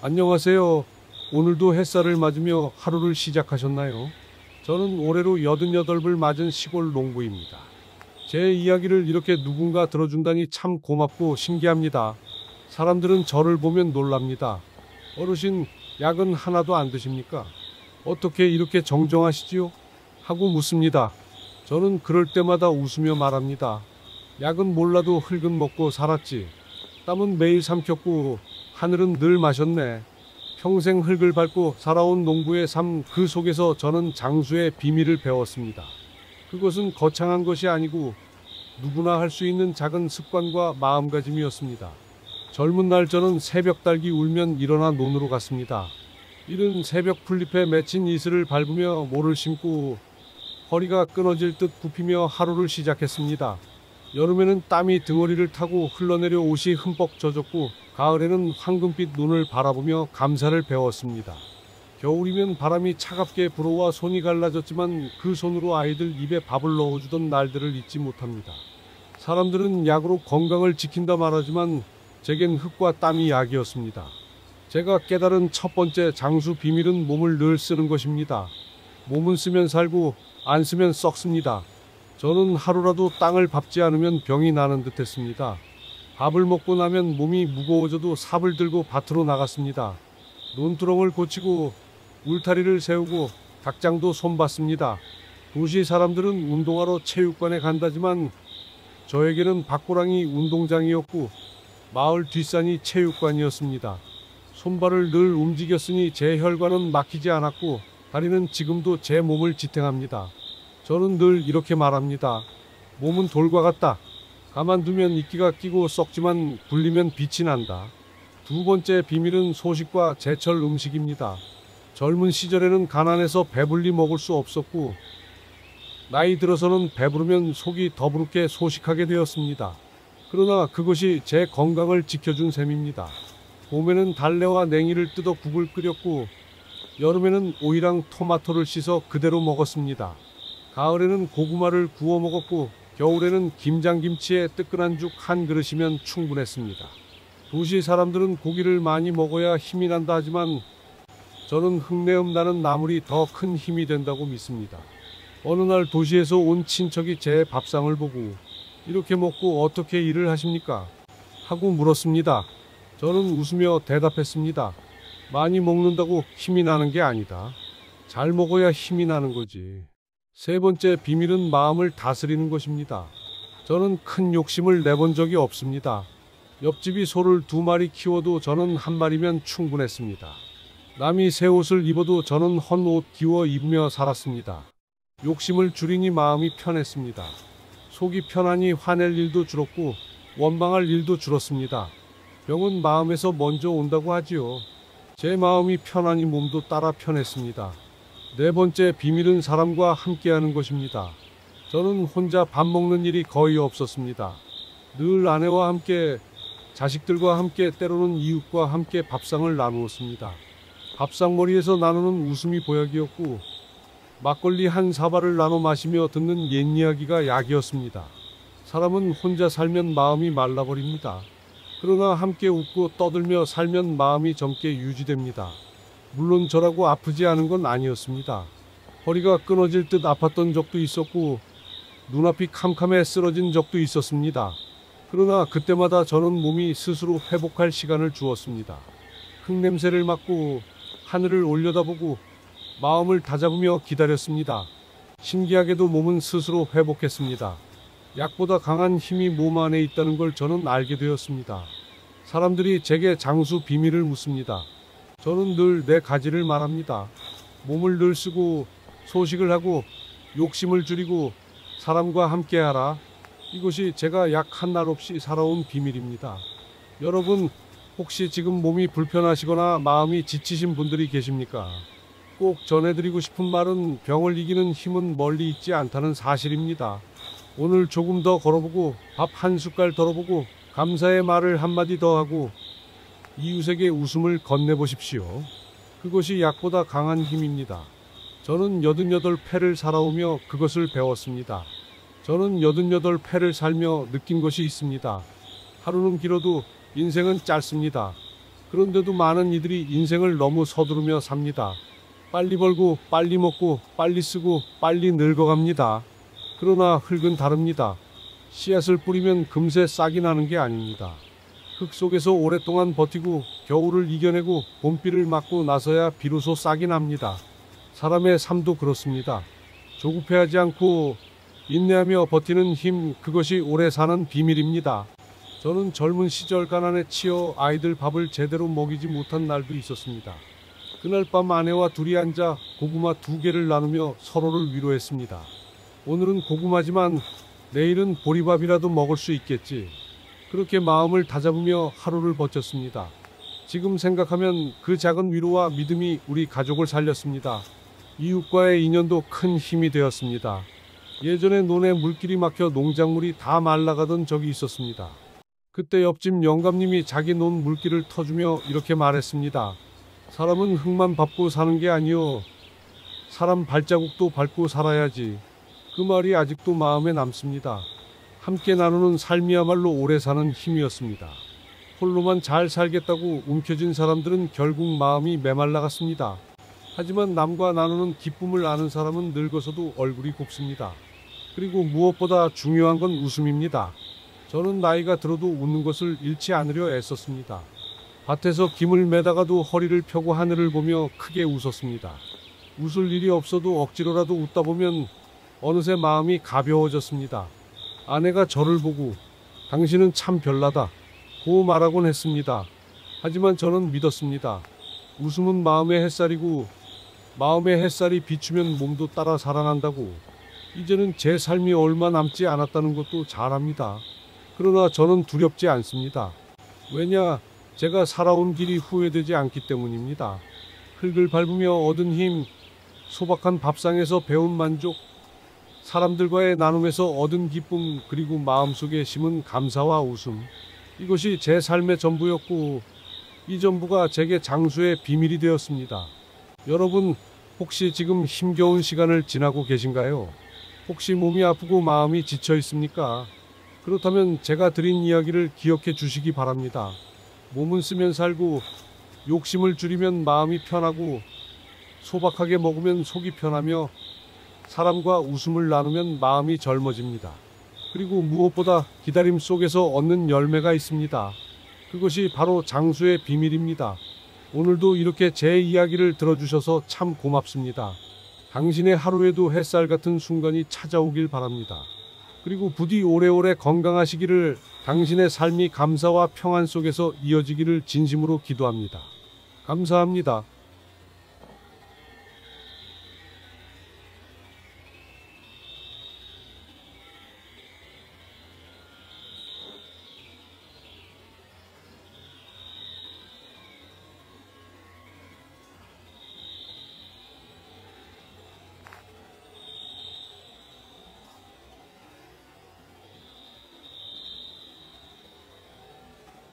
안녕하세요. 오늘도 햇살을 맞으며 하루를 시작하셨나요? 저는 올해로 88을 맞은 시골 농부입니다. 제 이야기를 이렇게 누군가 들어준다니 참 고맙고 신기합니다. 사람들은 저를 보면 놀랍니다. 어르신, 약은 하나도 안 드십니까? 어떻게 이렇게 정정하시지요? 하고 묻습니다. 저는 그럴 때마다 웃으며 말합니다. 약은 몰라도 흙은 먹고 살았지. 땀은 매일 삼켰고 하늘은 늘 마셨네. 평생 흙을 밟고 살아온 농부의 삶, 그 속에서 저는 장수의 비밀을 배웠습니다. 그것은 거창한 것이 아니고 누구나 할 수 있는 작은 습관과 마음가짐이었습니다. 젊은 날 저는 새벽 달기 울면 일어나 논으로 갔습니다. 이른 새벽 풀잎에 맺힌 이슬을 밟으며 모를 심고 허리가 끊어질 듯 굽히며 하루를 시작했습니다. 여름에는 땀이 등허리를 타고 흘러내려 옷이 흠뻑 젖었고 가을에는 황금빛 눈을 바라보며 감사를 배웠습니다. 겨울이면 바람이 차갑게 불어와 손이 갈라졌지만 그 손으로 아이들 입에 밥을 넣어주던 날들을 잊지 못합니다. 사람들은 약으로 건강을 지킨다 말하지만 제겐 흙과 땀이 약이었습니다. 제가 깨달은 첫 번째 장수 비밀은 몸을 늘 쓰는 것입니다. 몸은 쓰면 살고 안 쓰면 썩습니다. 저는 하루라도 땅을 밟지 않으면 병이 나는 듯 했습니다. 밥을 먹고 나면 몸이 무거워져도 삽을 들고 밭으로 나갔습니다. 논두렁을 고치고 울타리를 세우고 닭장도 손봤습니다. 도시 사람들은 운동하러 체육관에 간다지만 저에게는 밭고랑이 운동장이었고 마을 뒷산이 체육관이었습니다. 손발을 늘 움직였으니 제 혈관은 막히지 않았고 다리는 지금도 제 몸을 지탱합니다. 저는 늘 이렇게 말합니다. 몸은 돌과 같다. 가만두면 이끼가 끼고 썩지만 굴리면 빛이 난다. 두 번째 비밀은 소식과 제철 음식입니다. 젊은 시절에는 가난해서 배불리 먹을 수 없었고 나이 들어서는 배부르면 속이 더부룩해 소식하게 되었습니다. 그러나 그것이 제 건강을 지켜준 셈입니다. 봄에는 달래와 냉이를 뜯어 국을 끓였고 여름에는 오이랑 토마토를 씻어 그대로 먹었습니다. 가을에는 고구마를 구워 먹었고 겨울에는 김장김치에 뜨끈한 죽 한 그릇이면 충분했습니다. 도시 사람들은 고기를 많이 먹어야 힘이 난다 하지만 저는 흙내음 나는 나물이 더 큰 힘이 된다고 믿습니다. 어느 날 도시에서 온 친척이 제 밥상을 보고 이렇게 먹고 어떻게 일을 하십니까? 하고 물었습니다. 저는 웃으며 대답했습니다. 많이 먹는다고 힘이 나는 게 아니다. 잘 먹어야 힘이 나는 거지. 세 번째 비밀은 마음을 다스리는 것입니다. 저는 큰 욕심을 내본 적이 없습니다. 옆집이 소를 2마리 키워도 저는 1마리면 충분했습니다. 남이 새 옷을 입어도 저는 헌 옷 기워 입으며 살았습니다. 욕심을 줄이니 마음이 편했습니다. 속이 편하니 화낼 일도 줄었고 원망할 일도 줄었습니다. 병은 마음에서 먼저 온다고 하지요. 제 마음이 편하니 몸도 따라 편했습니다. 네 번째 비밀은 사람과 함께하는 것입니다. 저는 혼자 밥 먹는 일이 거의 없었습니다. 늘 아내와 함께, 자식들과 함께, 때로는 이웃과 함께 밥상을 나누었습니다. 밥상머리에서 나누는 웃음이 보약이었고 막걸리 한 사발을 나눠 마시며 듣는 옛 이야기가 약이었습니다. 사람은 혼자 살면 마음이 말라버립니다. 그러나 함께 웃고 떠들며 살면 마음이 젊게 유지됩니다. 물론 저라고 아프지 않은 건 아니었습니다. 허리가 끊어질 듯 아팠던 적도 있었고 눈앞이 캄캄해 쓰러진 적도 있었습니다. 그러나 그때마다 저는 몸이 스스로 회복할 시간을 주었습니다. 흙냄새를 맡고 하늘을 올려다보고 마음을 다잡으며 기다렸습니다. 신기하게도 몸은 스스로 회복했습니다. 약보다 강한 힘이 몸 안에 있다는 걸 저는 알게 되었습니다. 사람들이 제게 장수 비밀을 묻습니다. 저는 늘 내 가지를 말합니다. 몸을 늘 쓰고 소식을 하고 욕심을 줄이고 사람과 함께하라. 이것이 제가 약 한 날 없이 살아온 비밀입니다. 여러분, 혹시 지금 몸이 불편하시거나 마음이 지치신 분들이 계십니까? 꼭 전해드리고 싶은 말은 병을 이기는 힘은 멀리 있지 않다는 사실입니다. 오늘 조금 더 걸어보고 밥 한 숟갈 덜어보고 감사의 말을 한마디 더 하고 이웃에게 웃음을 건네보십시오. 그것이 약보다 강한 힘입니다. 저는 88패를 살아오며 그것을 배웠습니다. 저는 88패를 살며 느낀 것이 있습니다. 하루는 길어도 인생은 짧습니다. 그런데도 많은 이들이 인생을 너무 서두르며 삽니다. 빨리 벌고 빨리 먹고 빨리 쓰고 빨리 늙어갑니다. 그러나 흙은 다릅니다. 씨앗을 뿌리면 금세 싹이 나는 게 아닙니다. 흙 속에서 오랫동안 버티고 겨울을 이겨내고 봄비를 맞고 나서야 비로소 싹이 납니다. 사람의 삶도 그렇습니다. 조급해하지 않고 인내하며 버티는 힘, 그것이 오래 사는 비밀입니다. 저는 젊은 시절 가난에 치여 아이들 밥을 제대로 먹이지 못한 날도 있었습니다. 그날 밤 아내와 둘이 앉아 고구마 2개를 나누며 서로를 위로했습니다. 오늘은 고구마지만 내일은 보리밥이라도 먹을 수 있겠지. 그렇게 마음을 다잡으며 하루를 버텼습니다. 지금 생각하면 그 작은 위로와 믿음이 우리 가족을 살렸습니다. 이웃과의 인연도 큰 힘이 되었습니다. 예전에 논에 물길이 막혀 농작물이 다 말라가던 적이 있었습니다. 그때 옆집 영감님이 자기 논 물길을 터주며 이렇게 말했습니다. 사람은 흙만 밟고 사는 게 아니요. 사람 발자국도 밟고 살아야지. 그 말이 아직도 마음에 남습니다. 함께 나누는 삶이야말로 오래 사는 힘이었습니다. 홀로만 잘 살겠다고 움켜쥔 사람들은 결국 마음이 메말라갔습니다. 하지만 남과 나누는 기쁨을 아는 사람은 늙어서도 얼굴이 곱습니다. 그리고 무엇보다 중요한 건 웃음입니다. 저는 나이가 들어도 웃는 것을 잃지 않으려 애썼습니다. 밭에서 김을 매다가도 허리를 펴고 하늘을 보며 크게 웃었습니다. 웃을 일이 없어도 억지로라도 웃다 보면 어느새 마음이 가벼워졌습니다. 아내가 저를 보고 당신은 참 별나다 고 말하곤 했습니다. 하지만 저는 믿었습니다. 웃음은 마음의 햇살이고 마음의 햇살이 비추면 몸도 따라 살아난다고. 이제는 제 삶이 얼마 남지 않았다는 것도 잘 압니다. 그러나 저는 두렵지 않습니다. 왜냐? 제가 살아온 길이 후회되지 않기 때문입니다. 흙을 밟으며 얻은 힘, 소박한 밥상에서 배운 만족, 사람들과의 나눔에서 얻은 기쁨, 그리고 마음속에 심은 감사와 웃음. 이것이 제 삶의 전부였고 이 전부가 제게 장수의 비밀이 되었습니다. 여러분, 혹시 지금 힘겨운 시간을 지나고 계신가요? 혹시 몸이 아프고 마음이 지쳐 있습니까? 그렇다면 제가 드린 이야기를 기억해 주시기 바랍니다. 몸은 쓰면 살고 욕심을 줄이면 마음이 편하고 소박하게 먹으면 속이 편하며 사람과 웃음을 나누면 마음이 젊어집니다. 그리고 무엇보다 기다림 속에서 얻는 열매가 있습니다. 그것이 바로 장수의 비밀입니다. 오늘도 이렇게 제 이야기를 들어주셔서 참 고맙습니다. 당신의 하루에도 햇살 같은 순간이 찾아오길 바랍니다. 그리고 부디 오래오래 건강하시기를, 당신의 삶이 감사와 평안 속에서 이어지기를 진심으로 기도합니다. 감사합니다.